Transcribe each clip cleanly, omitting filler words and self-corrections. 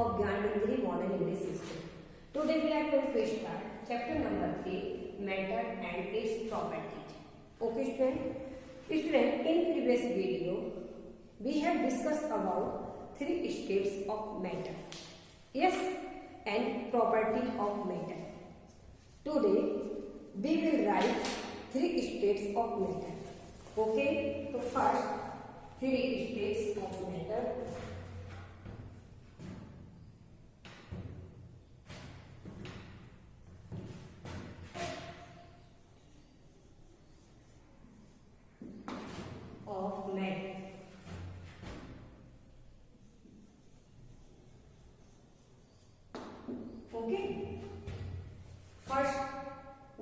of Gyanmandiri Modern English System. Today we are going to start chapter number 3, Matter and its Properties. Okay student? Student, in previous video we have discussed about 3 states of matter. Yes, and properties of matter. Today we will write 3 states of matter. Okay, so first 3 states of matter. Of matter. Okay. First,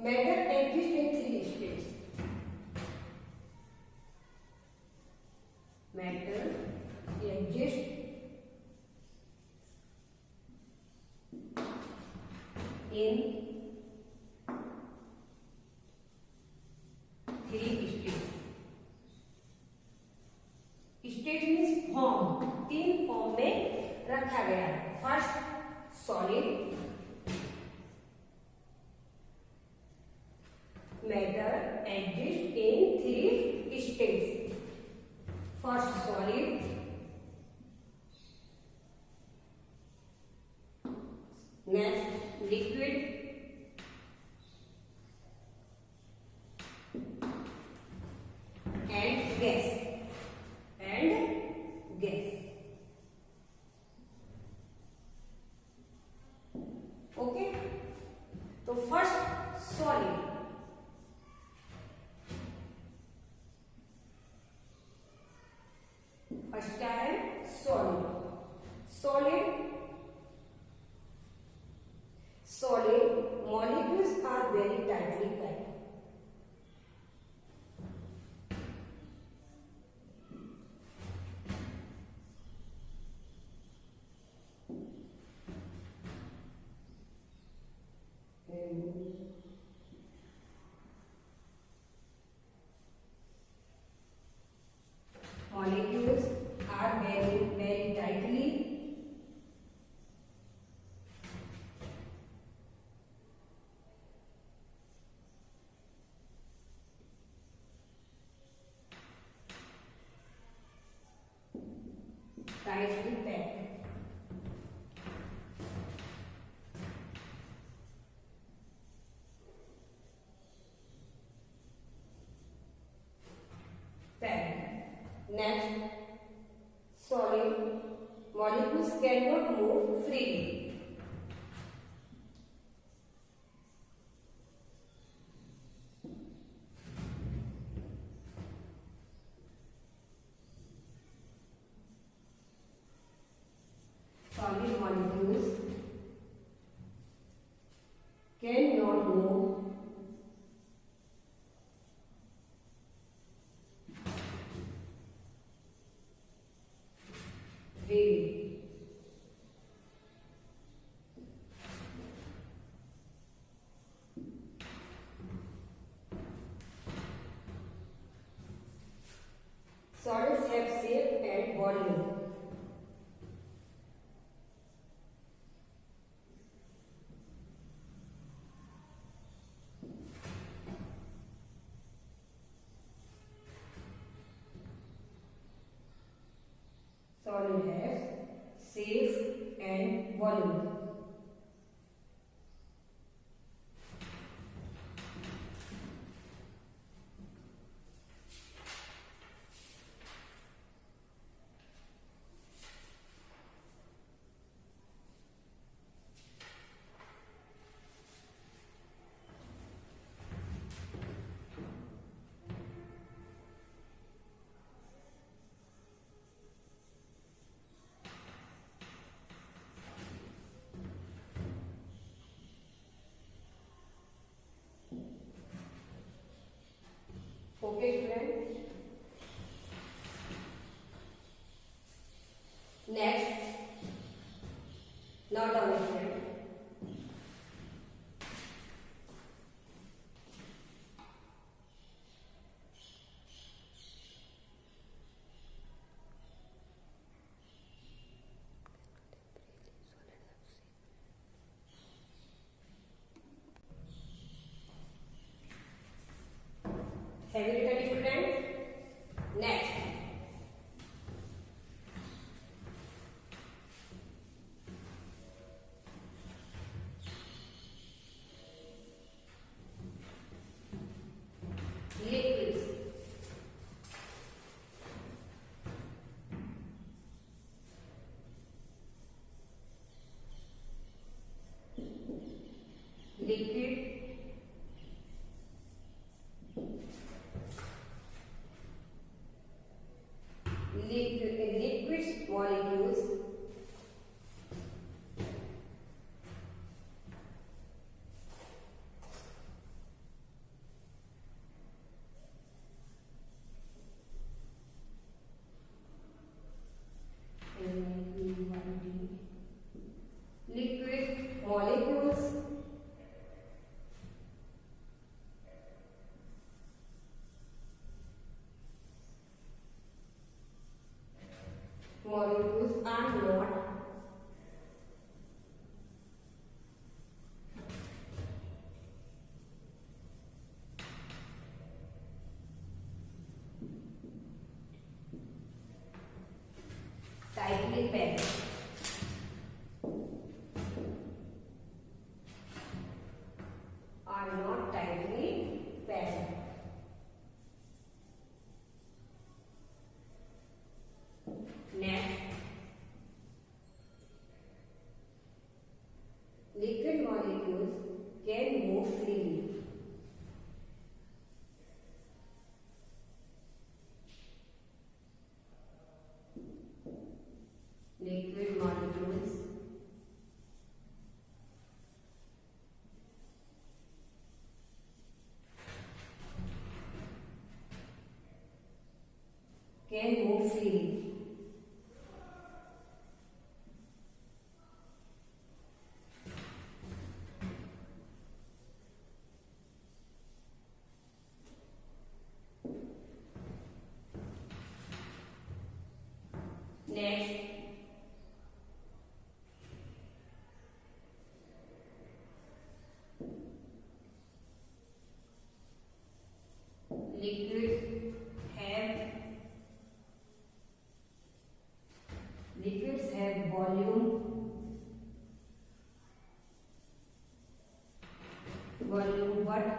matter exists in 3 states. Matter exists in 3 states. State means form, 3 form में रखा गया है. First solid, matter exist in 3 states. First solid, next liquid, and gas. Okay, तो first solid. First क्या है? Solid. Solid molecules are very tightly packed. Molecules are very tightly packed. Next, solid molecules cannot move freely. Solid molecules cannot move freely. Solids have shape and volume. Solid has shape and volume. Okay students. Next, now down student. liquid molecules can move freely. Liquid molecules can move freely. Next, liquids have volume but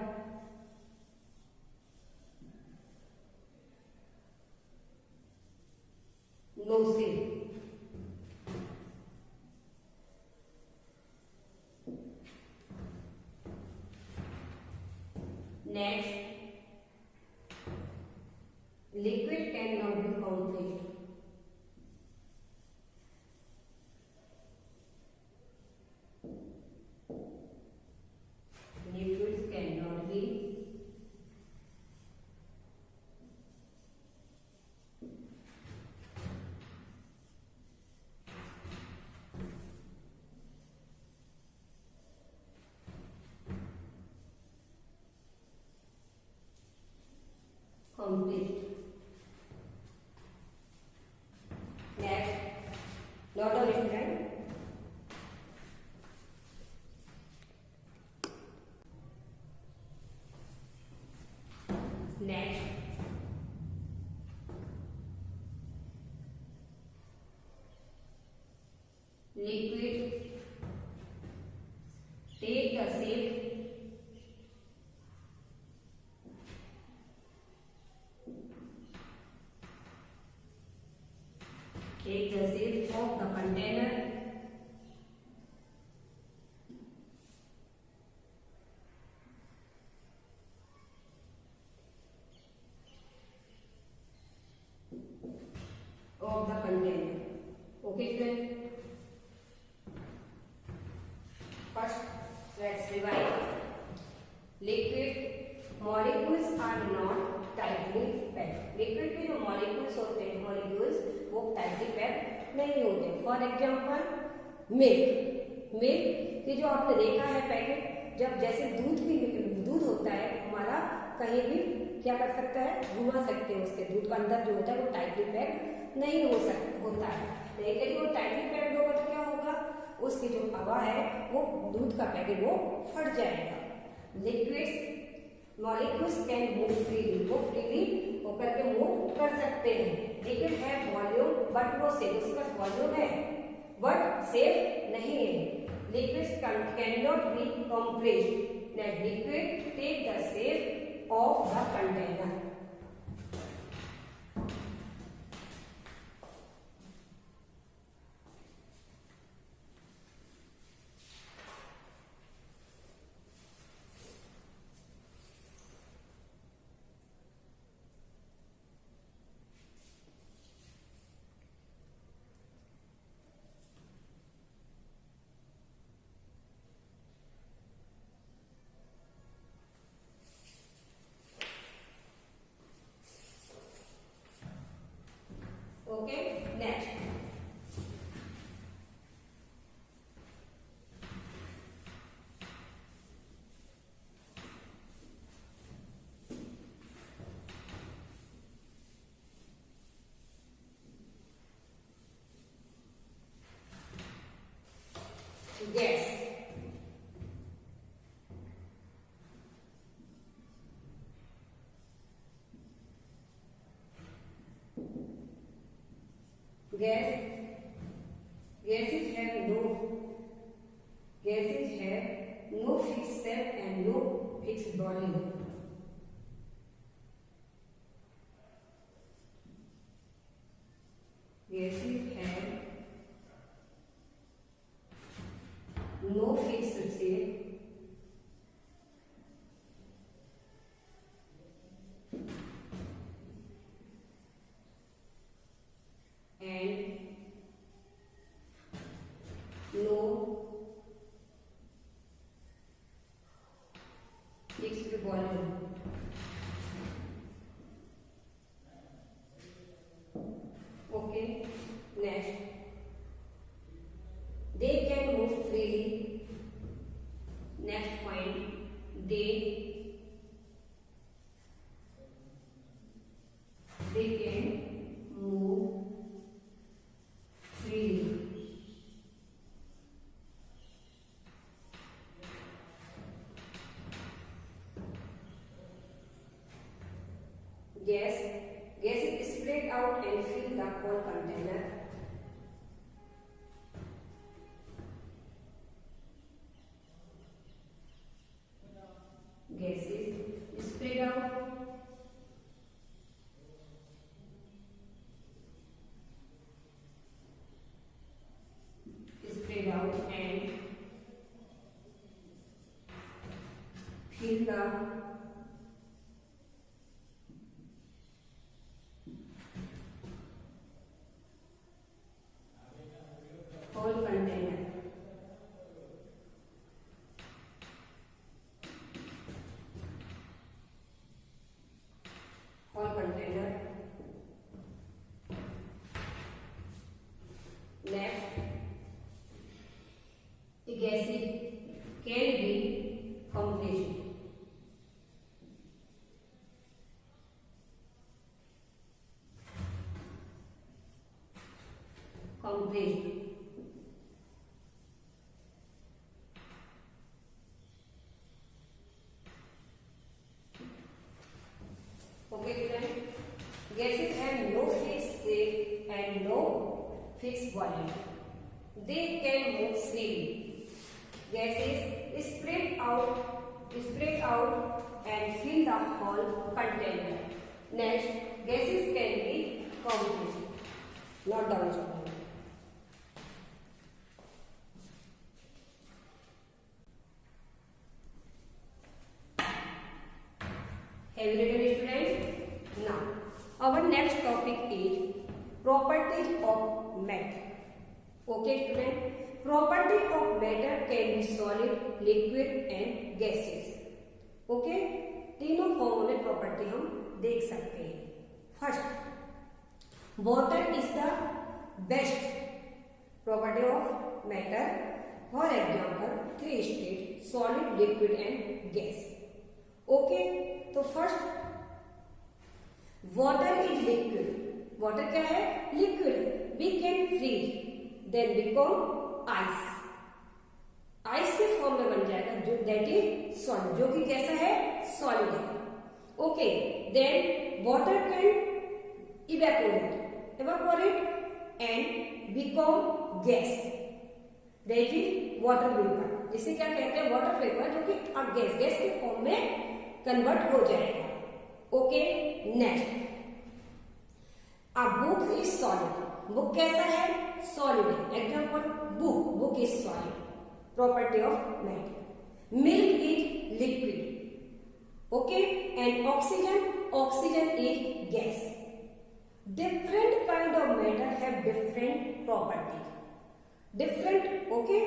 no shape. Next, liquid cannot be accomplished. Liquids cannot be accomplished. Next, lot of students. Next, liquid take the shape of the container Okay, friend. First, let's revise. Liquid molecules are not tightly packed. Liquid के जो molecules होते हैं, molecules वो tightly packed नहीं होते. For example, milk की जो आपने देखा है पैकेट, जब जैसे दूध होता है हमारा, कहीं भी क्या कर सकता है, घुमा सकते हैं. उसके दूध का अंदर जो होता है वो टाइटली पैक्ड नहीं होता है. लेकिन वो टाइटली पैक्ड होगा तो क्या होगा, उसकी जो हवा है वो दूध का पैकेट वो फट जाएगा. Liquids molecules can move freely, वो फ्रीली होकर के मूव कर सकते हैं. लिक्विड है वॉल्यूम बट नो शेप, उसका वॉल्यूम है बट शेप नहीं है. Liquids can not be compressed. That liquid take the shape of the container. Okay, next. Gas. Gases have no fixed shape and no fixed volume. Gases have no fixed shape and no fixed volume. Okay, next, they can move freely. Next point, they can move freely. Gas is spread out and fill the whole container. Gas is spread out and fill the whole container. Whole container. Next, the gas can be compressed. Okay, students. Gases have no fixed shape and no fixed volume. They can move freely. Gases spread out and fill the whole container. Next, gases can be compressed. Not down. Have you written, students? Now, our next topic is properties of matter. Okay, students. Property of matter can be solid, liquid and gases. Okay, तीनों form में property हम देख सकते हैं. First, water is the best property of matter. For example 3 state solid, liquid and gas. Okay, तो first water is liquid. Water क्या है? Liquid. We can freeze then become ice. Ice के form में बन जाएगा जो दैट इज सॉलिड, जो कि कैसा है? सॉलिड है. Okay, then water can evaporate and become gas, that is water vapour. जिसे क्या कहते हैं? वाटर वेपर, जो कि गैस के फॉर्म में कन्वर्ट हो जाएगा. Okay, next, a book is solid. Book कैसा है? सॉलिड है. Example book is solid. Property of matter. Milk is liquid. Okay, and oxygen is gas. Different kind of matter have different property. Different, okay,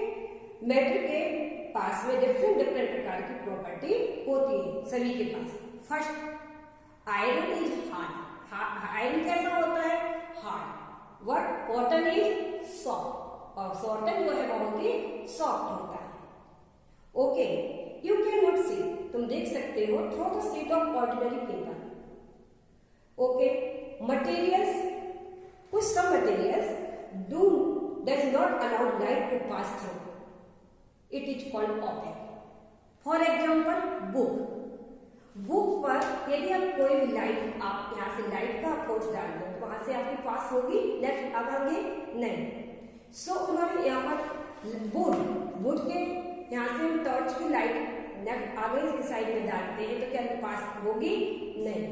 matter के पास में different प्रकार की property होती है सभी के पास. First, iron is hard. Iron कैसा होता है? Hard. But cotton is soft. और कॉटन जो है बहुत ही सॉफ्ट होता है. Okay, you can not see. तुम देख सकते हो through the sheet of ordinary paper. Okay, materials, कुछ सब materials does not allow light to pass through. It is called opaque. For example book पर यदि आप कोई भी लाइट, आप यहाँ से लाइट का अप्रोच डाल दो तो वहां से आपके पास होगी, नेक्स्ट अब आगे नहीं. सो उन्होंने यहाँ पर वुड के यहाँ से हम टॉर्च की लाइट नेक्स्ट आगे की साइड में डालते हैं तो क्या पास होगी? नहीं.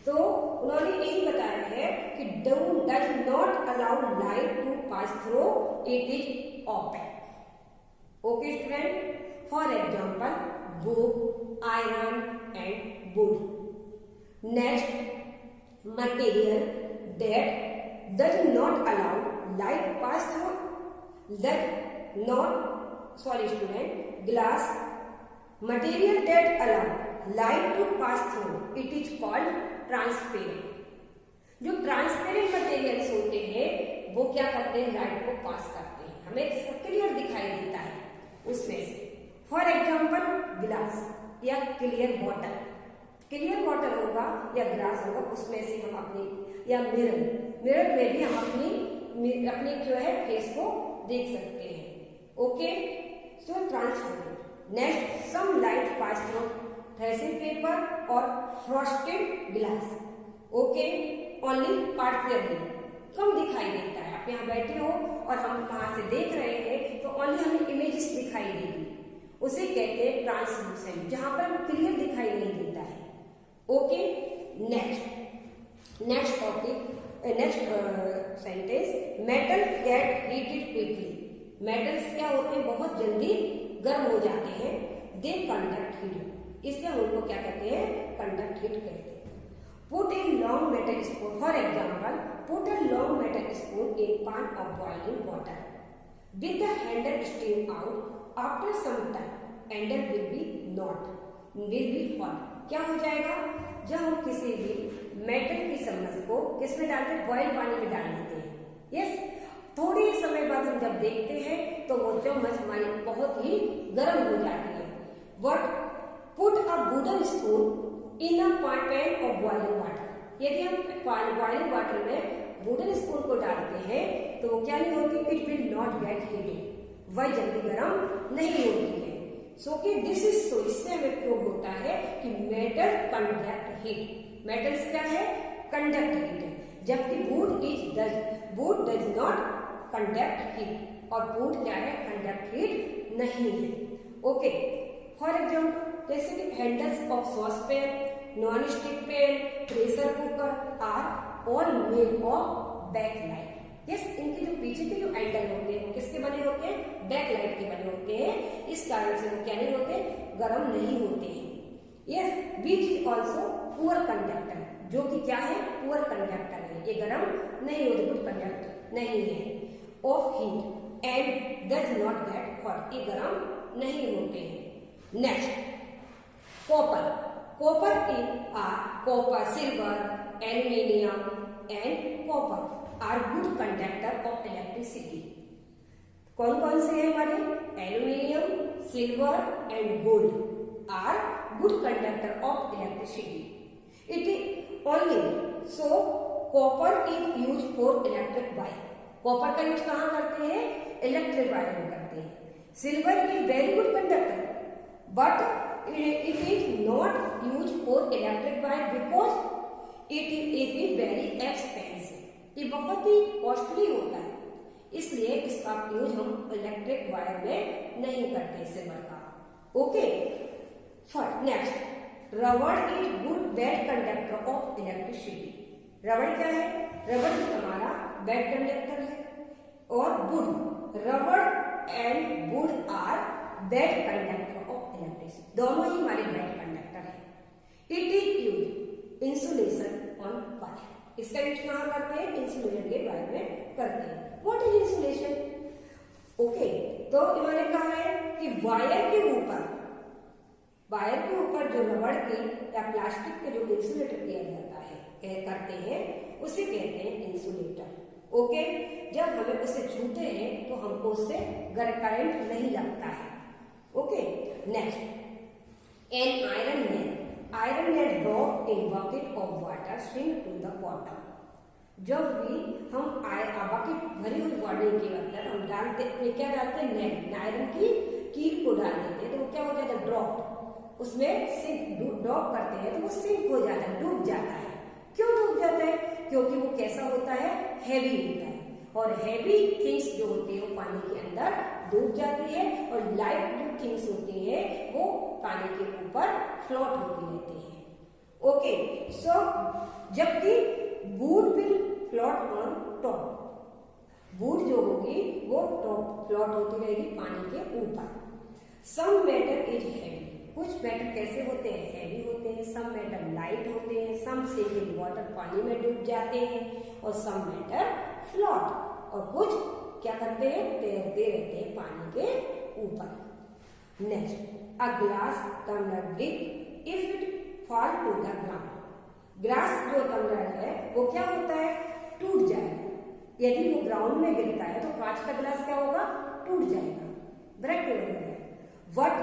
तो उन्होंने यही बताया है कि does not allow light to pass through, it is opaque. Okay student, for example book, iron and wood. Next, material that does not allow light pass through, glass. Material that allow light to pass through, it is called transparent. जो transparent materials होते हैं वो क्या करते हैं, light को पास करते हैं, हमें क्लियर दिखाई देता है उसमें से। फॉर एग्जाम्पल ग्लास या क्लियर बॉटल, क्लियर बॉटल होगा या ग्लास होगा, उसमें से हम अपनी, या मिरर में भी हम अपनी जो है फेस को देख सकते हैं। Okay, so transparent. Next, some light pass through tracing paper और frosted glass. Okay, only partially, कम दिखाई देता है। आप यहाँ बैठे हो और हम वहां से देख रहे हैं तो ओनली हमें इमेजेस दिखाई देगी, उसे कहते हैं ट्रांसलूसेंट, जहां पर क्लियर दिखाई नहीं देता है। Okay, next topic, next sentence, metal gate heated quickly. Metals क्या होते हैं, बहुत जल्दी गर्म हो जाते हैं। दे कंडक्ट हीट, इसलिए हम उनको क्या कहते हैं, कंडक्ट हीट कहते हैं। Put in long metal spoon, for example put a long metal spoon in pan of boiling water with the handle steam out after some time, handle will be hot। क्या हो जाएगा, जब हम किसी भी metal की चम्मच को किसमें डालते हैं, बॉयल पानी में डाल देते हैं। यस, थोड़ी समय बाद हम जब देखते हैं तो वो चम्मच हमारी बहुत ही गर्म हो जाती है। But put a wooden spoon in a pan of boiling water, यदि हम बॉइलिंग वाटर में वुडन स्पून को डालते हैं तो वो क्या नहीं होती, it will not gate heated, वह जल्दी गर्म नहीं होती है। सो कि दिस इज सो, इससे हमें प्रूव होता है कि मेटल कंडक्ट हीट। मेटल्स क्या है, कंडक्ट हीट है, जबकि would does not conduct heat, और वुड क्या है, कंडक्ट हीट नहीं है। ओके, फॉर एग्जाम्पल जैसे कि handles of saucepan, non stick pan, pressure cooker are all made of Bakelite. Yes, इनके जो पीछे के जो हैंडल होते हैं वो किसके बने होते हैं, बैकलाइट के बने होते हैं। इस कारण से वो क्या नहीं होते, गर्म नहीं होते हैं। Yes, which is also poor conductor, जो कि क्या है, पुअर कंडक्टर है, ये गर्म नहीं होते, गुड कंडक्टर नहीं है। Of heat and does not get hot, ये गर्म नहीं होते हैं। Next, copper copper, silver, aluminium and copper are good conductor of electricity। कौन कौन से हैं हमारे, aluminium, silver and gold are good conductor of electricity. It is only so copper is use for electric wire. Copper का use कहाँ करते हैं, electric wire में करते हैं। Silver is very good conductor but it is not used for electric wire because it is very expensive, ये बहुत ही costly होता है, इसलिए इसका यूज हम इलेक्ट्रिक वायर में नहीं करते सिल्वर का। ओके, नेक्स्ट, रबड़ is good bad conductor of electricity. रबड़ क्या है, रबड़ हमारा बैड कंडक्टर है, और वुड, रबड़ and wood are bad conductor of electricity, दोनों ही हमारे बैड कंडक्टर है। It is use insulation on wire, इसका यूज कहाँ करते हैं, इंसुलेशन के वायर में करते हैं। What is insulation? ओके, तो इन्होंने कहा है कि वायर के ऊपर जो रबड़ के या प्लास्टिक के जो इंसुलेटर किया जाता है, करते हैं, उसे कहते हैं इंसुलेटर। ओके, जब हमें उसे छूते हैं तो हमको उससे करंट नहीं लगता है। Okay, next, an iron net drop in bucket of water swing to the bottom. जब भी हम बकेट भरी हुई वाटर के अंदर हम डालते, क्या डालते हैं, नेट, आयरन की कील को डाल देते हैं तो वो क्या हो जाता है, ड्रॉप, उसमें सिंक, ड्रॉप करते हैं तो वो सिंक हो जाता है, डूब जाता है। क्यों डूब जाता है, क्योंकि वो कैसा होता है, हैवी होता है, और हैवी थिंग्स जो होती है वो पानी के अंदर डूब जाती है, और लाइट जो थिंग्स होती है वो पानी के ऊपर फ्लोट होती रहती है। ओके, सो जबकि would will float on top, would जो होगी वो टॉप फ्लोट होती रहेगी पानी के ऊपर। सम मैटर इज हैवी, कुछ मैटर कैसे होते हैं, हैवी होते हैं, सम मैटर लाइट होते हैं, सम सिंक इन वाटर, पानी में डूब जाते हैं, और सम मैटर फ्लोट, और कुछ क्या करते हैं, तैरते रहते हैं पानी के ऊपर। Next, a glass tumbler break if it fall to the ground, glass जो टम्बलर है वो क्या होता है, टूट जाएगा, यदि वो ग्राउंड में गिरता है तो कांच का ग्लास क्या होगा, टूट जाएगा, ब्रेकेबल हो जाएगा। But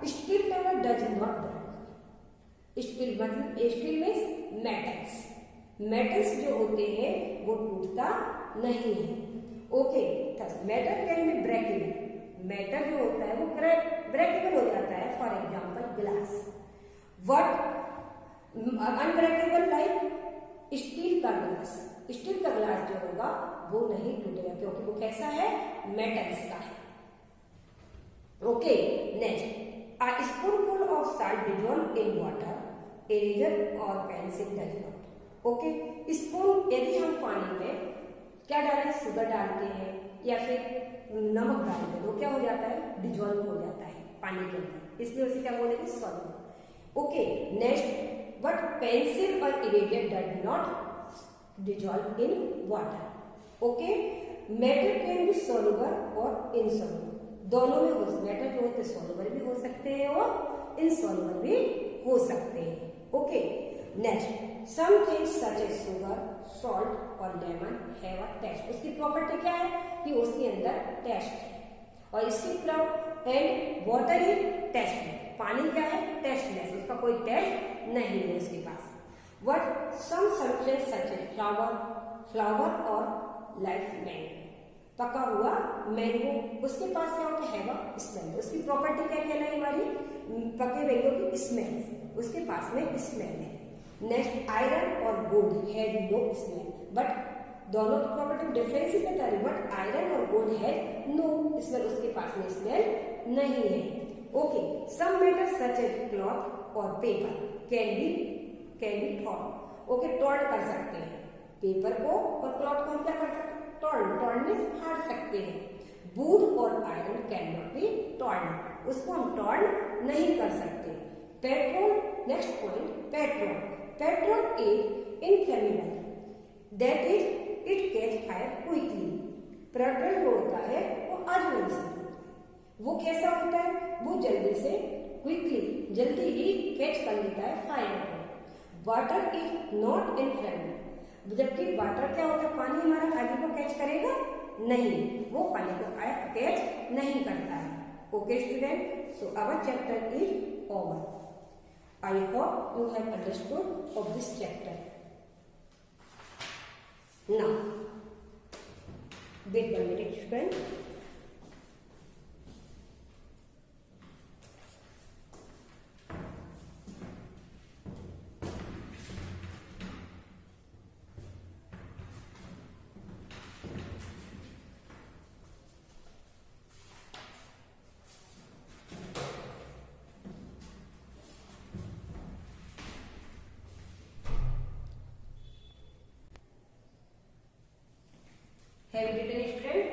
steel tumbler does not break, steel मतलब स्टील मीन्स मेटल्स, मेटल्स जो होते हैं वो टूटता नहीं है। Okay, metal can be breakable, metal जो होता है वो ब्रेकेबल हो जाता है, for example glass. What unbreakable like steel का ग्लास, स्टील का ग्लास जो होगा वो नहीं टूटेगा क्योंकि वो कैसा है, मेटल्स का है। Okay, next, a spoonful of salt dissolve in water, eraser और pencil does not. Okay, spoon यदि हम पानी में क्या डालें, शुगर डालते हैं या फिर नमक डालते हैं तो क्या हो जाता है, डिजॉल्व हो जाता है पानी के अंदर, इसलिए उसे क्या बोलेंगे, soluble. Okay, next, but pencil और eraser does not dissolve in water. Okay, metal can be soluble और इनसॉल्युबल, दोनों में हो, मेटल जो होते हैं सॉल्युबल भी हो सकते हैं और इनसॉल्युबल भी हो सकते हैं। Okay, next, some things such as sugar, salt और लेमन हैव अ टेस्ट, उसकी प्रॉपर्टी क्या है कि उसके अंदर टेस्ट है, और इसकी एंड वाटर इज टेस्टलेस, पानी क्या है, टेस्टलेस, उसका कोई टेस्ट नहीं है उसके पास। But some substance such as flower और लाइफ मैंगो, पका हुआ मैंगो, उसके पास क्या होता है, वो स्मेल, उसकी प्रॉपर्टी क्या कहना है हमारी, पके मैंगो की स्मेल, उसके पास में स्मेल है। नेक्स्ट, आयरन और gold has no smell, but दोनों की प्रॉपर्टी डिफरेंस ही बता रही, बट आयरन और गोल्ड हैज नो स्मेल, उसके पास में स्मेल नहीं है। Okay, some metals such as cloth और paper can be torn. Okay, torn कर सकते हैं पेपर को, और क्लॉथ को हम क्या कर सकते हैं, टॉर्न में फाड़ सकते हैं। वुड और iron can not B torn, उसको हम टॉर्न नहीं कर सकते। Petrol, next point, petrol is inflammable, that is it catch fire quickly, petrol जो होता है वो आजमन से होता है, वो कैसा होता है, वो जल्दी से क्विकली, जल्दी ही कैच कर लेता है फायर को। वाटर इज नॉट इनफ्लेमेबल, जबकि वाटर क्या होता है, पानी हमारा आगे को कैच करेगा नहीं, वो पानी को कैच नहीं करता है। Okay student, so our chapter is over. I hope you have understood of this chapter. Now, wait 1 minute, student. Have you written it, student?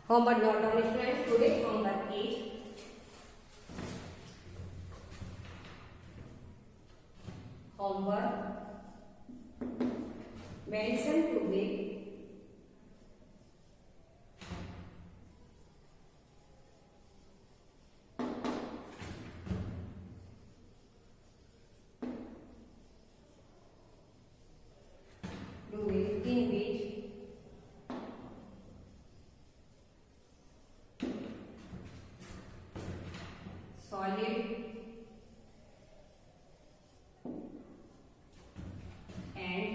Homework not done, students. Today's homework is mention to be in which solid and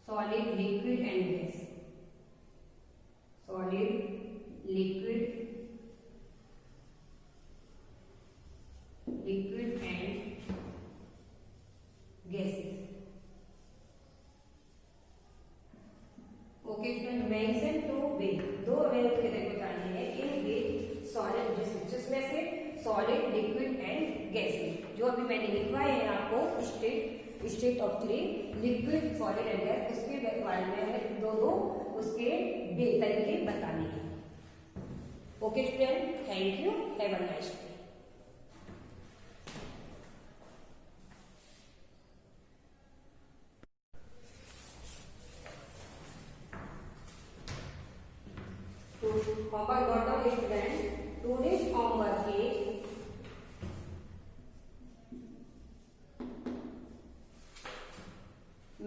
solid, liquid and gas, solid, liquid and gases. Okay student, mention two way, दो वे के बताने हैं solid, liquid and gases. जो अभी मैंने लिखा है आपको state of 3 liquid, solid and gas, उसके बारे में हमें दो उसके तरीके बताने हैं। Okay student, thank you, have a nice day. Homework got down student. Today's homework is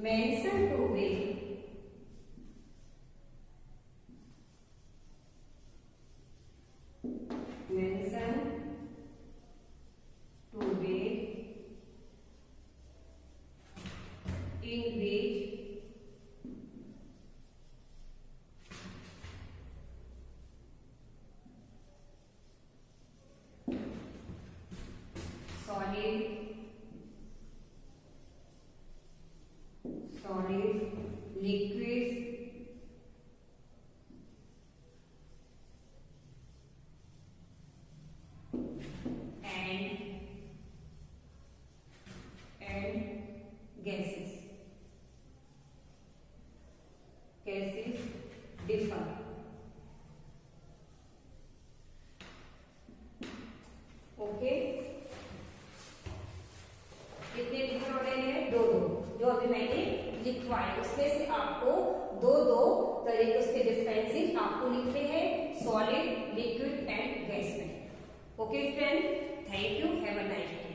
mention today in which solid, liquids and gases differ. Okay, कितने डिफर हो रहे हैं? दो। जो अभी मैंने लिखवाए उसमें से आपको दो तरीके उसके डिफरेंसेस आपको लिखने हैं, सॉलिड, लिक्विड एंड गैस में। Okay friend, thank you, have a nice day.